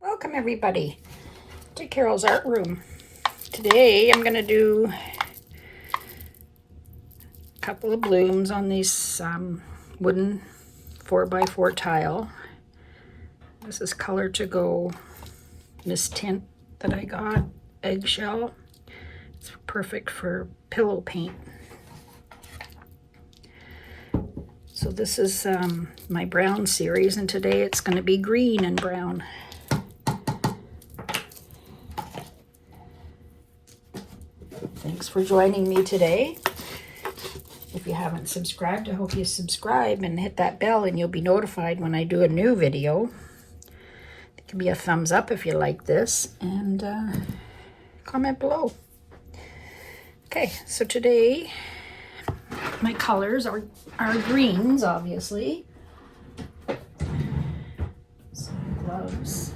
Welcome everybody to Carol's Art Room. Today I'm going to do a couple of blooms on this wooden 4x4 tile. This is Color to Go mist tint that I got, Eggshell. It's perfect for pillow paint. So this is my brown series, and today it's going to be green and brown. Thanks for joining me today. If you haven't subscribed, I hope you subscribe and hit that bell and you'll be notified when I do a new video. Give me a thumbs up if you like this, and comment below. Okay, so today my colors are greens, obviously. Some gloves.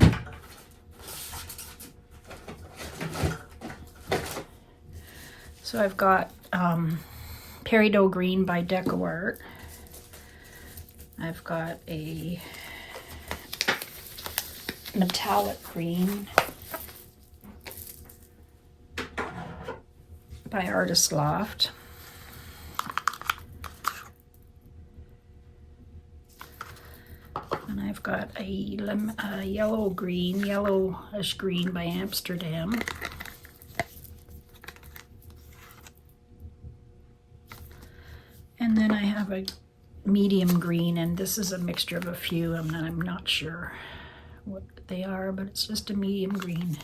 So I've got Peridot Green by DecoArt. I've got a metallic green by Artist Loft. And I've got a yellowish green by Amsterdam. And then I have a medium green, and this is a mixture of a few. I'm not sure what they are, but it's just a medium green.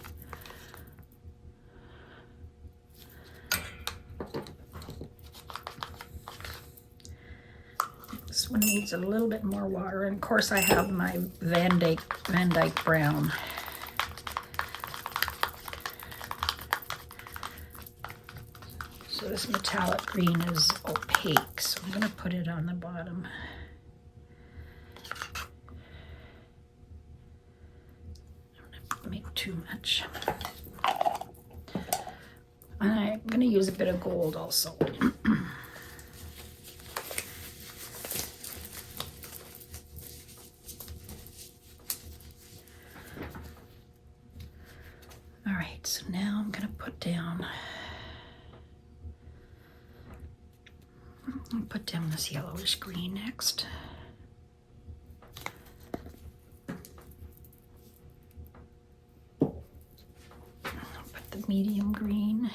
This one needs a little bit more water, and of course I have my Van Dyke brown. So this metallic green is opaque, so I'm going to put it on the bottom. I don't have to make too much. And I'm going to use a bit of gold also. All right, so now I'm going to put down this yellowish green next. I'll put the medium green.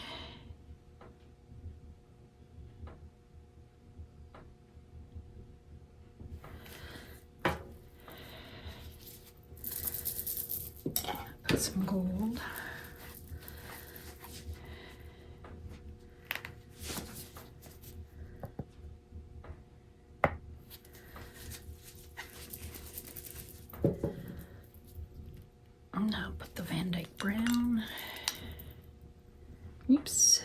Put some gold. Now put the Van Dyke brown. Oops.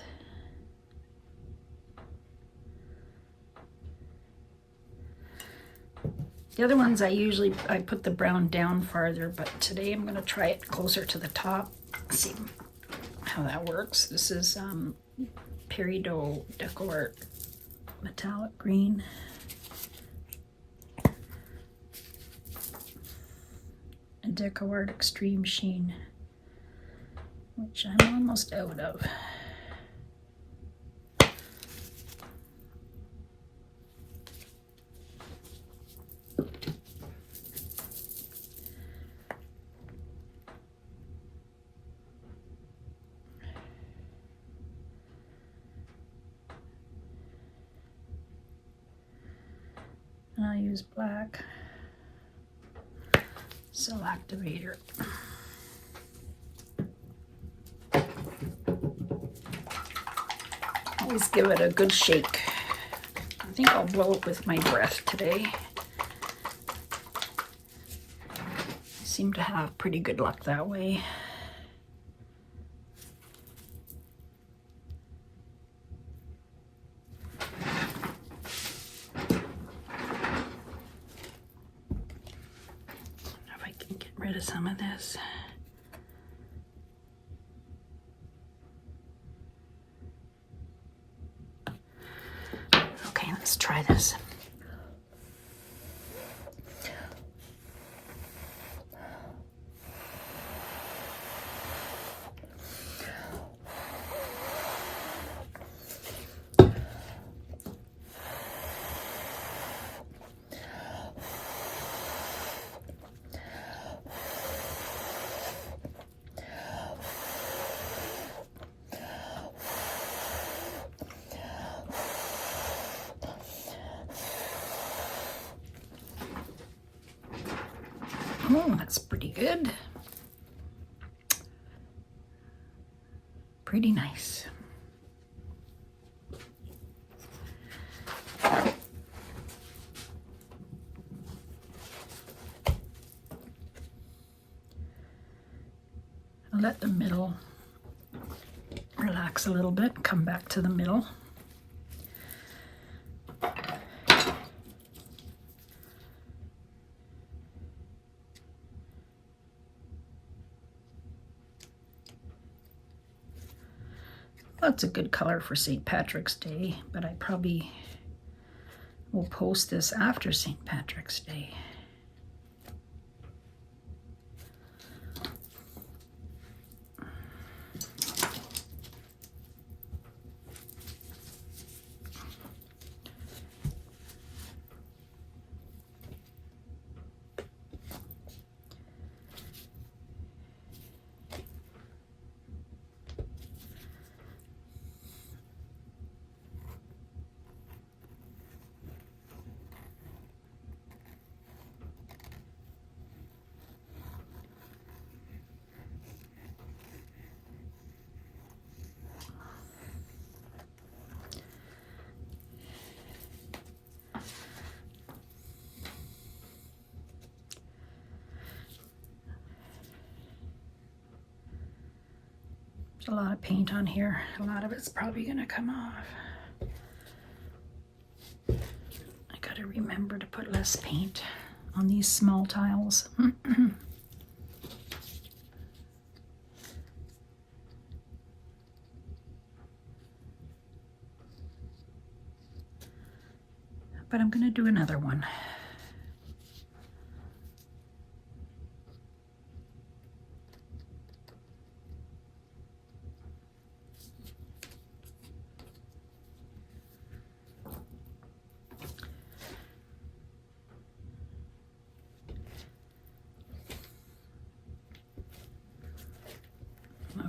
The other ones I put the brown down farther, but today I'm going to try it closer to the top. See how that works. This is Peridot DecoArt metallic green. DecoArt Extreme Sheen, which I'm almost out of. And I'll use black Cell Activator. Always give it a good shake. I think I'll blow it with my breath today. I seem to have pretty good luck that way. Rid of some of this. Okay, let's try this. Oh, that's pretty good. Pretty nice. Let the middle relax a little bit, come back to the middle. That's a good color for St. Patrick's Day, but I probably will post this after St. Patrick's Day. There's a lot of paint on here. A lot of it's probably gonna come off. I gotta remember to put less paint on these small tiles. But I'm gonna do another one.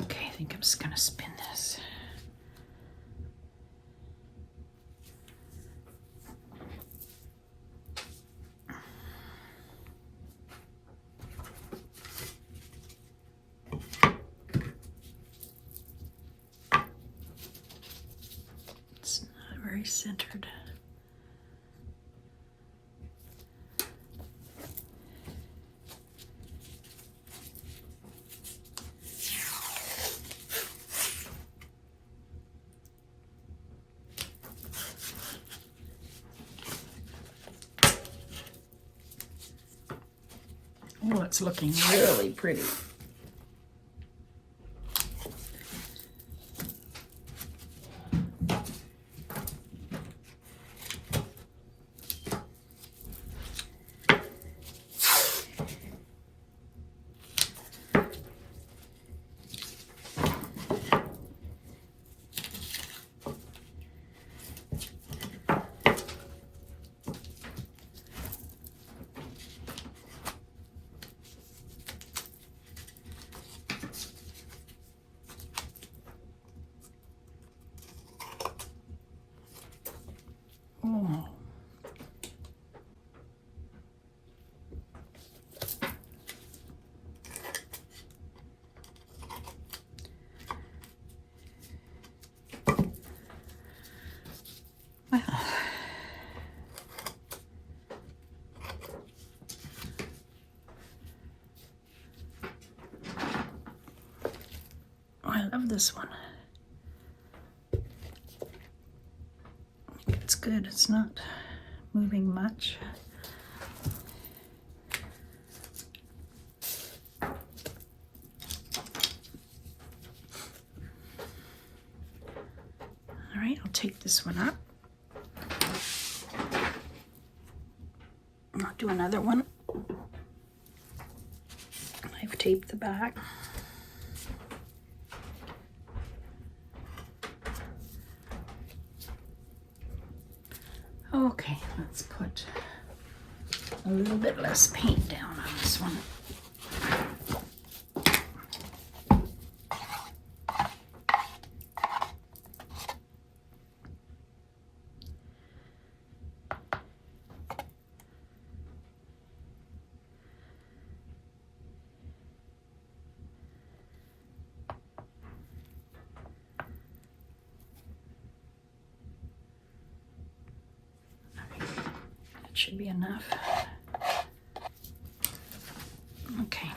Okay, I think I'm just gonna spin this. It's not very centered. Oh, it's looking really pretty. Oh. Well. Oh, I love this one. It's good. It's not moving much. All right, I'll take this one up. I'll do another one. I've taped the back. Okay, let's put a little bit less paint down on this one. That should be enough. Okay.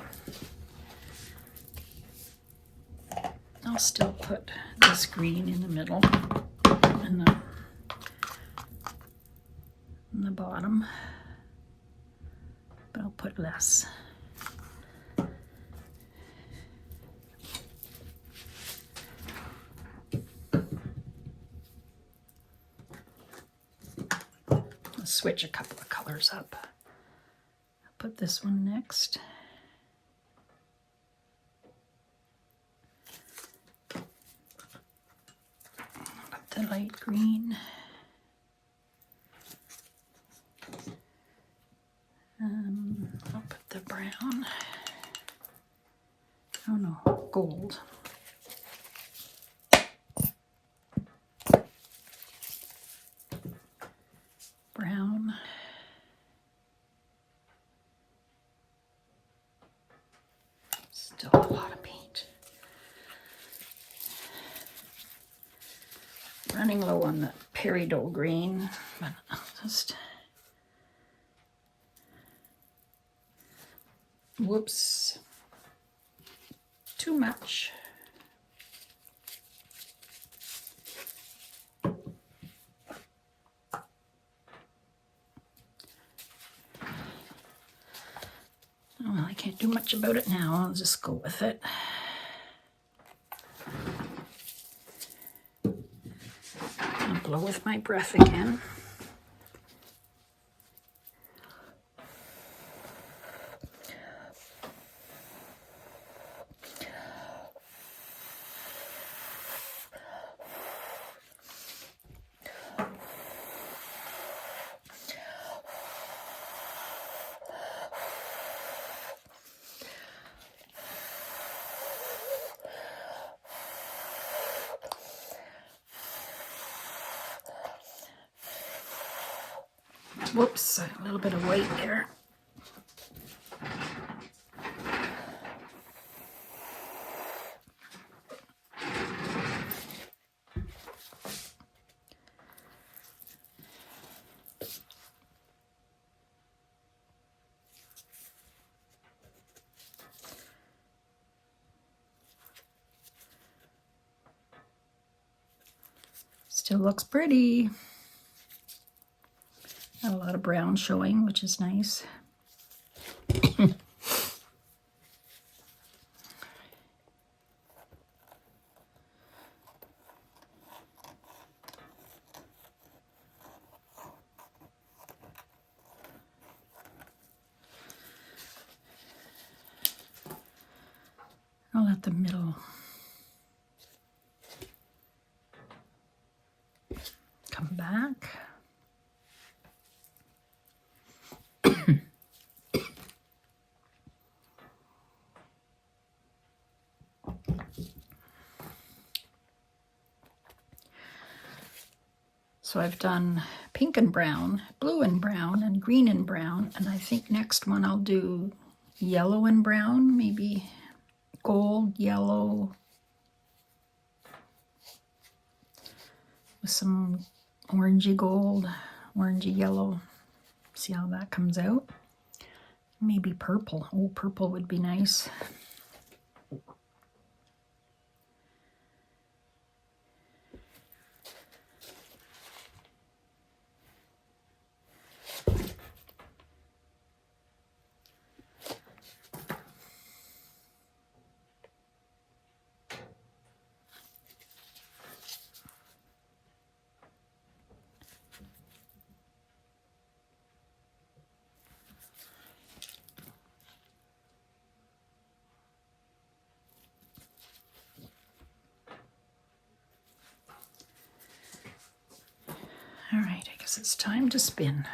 I'll still put this green in the middle and the bottom, but I'll put less. I'll switch a couple of colors up. I'll put this one next. Put the light green. I'll put the brown. Oh no, gold. Brown. Still a lot of paint. Running low on the peridot green, but I'll just... Whoops. Too much. Well, I can't do much about it now. I'll just go with it. I'll blow with my breath again. Whoops, a little bit of weight there. Still looks pretty. Got a lot of brown showing, which is nice. I'll let the middle come back. So I've done pink and brown, blue and brown, and green and brown, and I think next one I'll do yellow and brown, maybe gold, yellow, with some orangey gold, orangey yellow. See how that comes out. Maybe purple. Oh, purple would be nice. All right, I guess it's time to spin.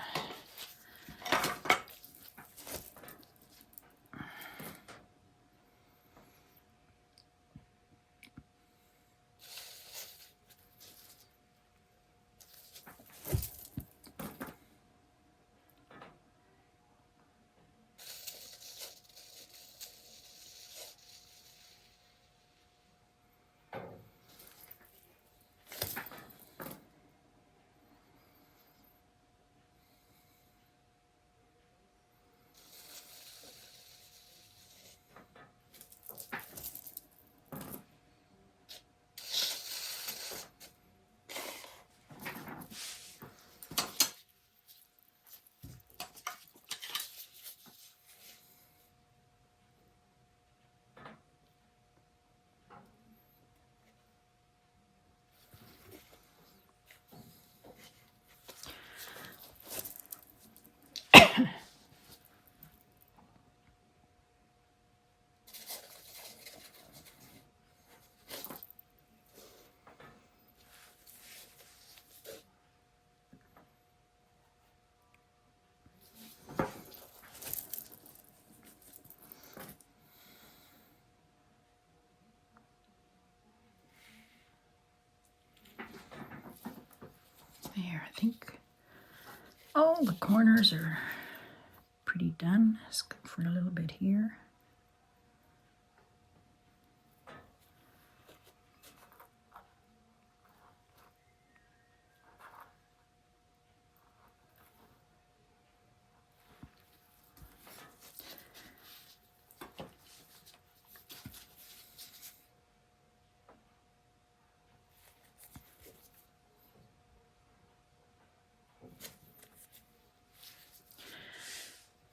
There, I think all the corners are pretty done. Let's go for a little bit here.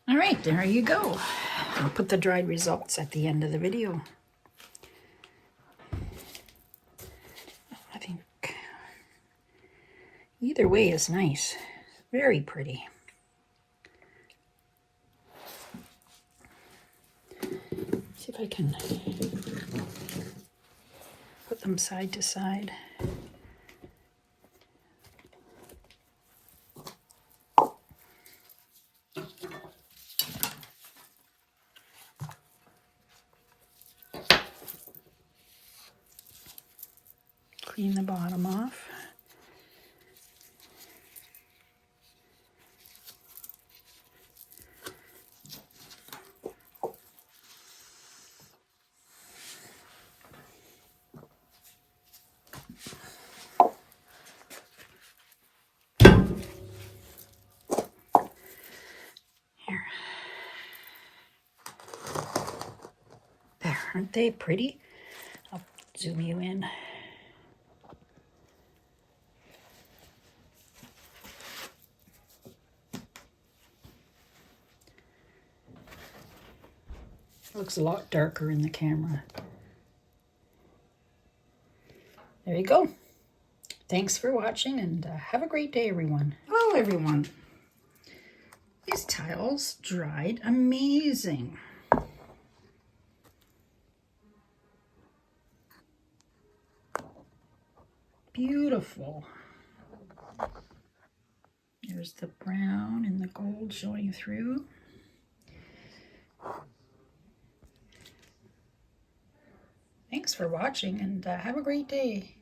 All right, there you go. I'll put the dried results at the end of the video. I think either way is nice. Very pretty. See if I can put them side to side. Clean the bottom off. Here. There, aren't they pretty? I'll zoom you in. Looks a lot darker in the camera. There you go. Thanks for watching, and have a great day, everyone. Hello, everyone. These tiles dried amazing. Beautiful. There's the brown and the gold showing through. Thanks for watching, and have a great day.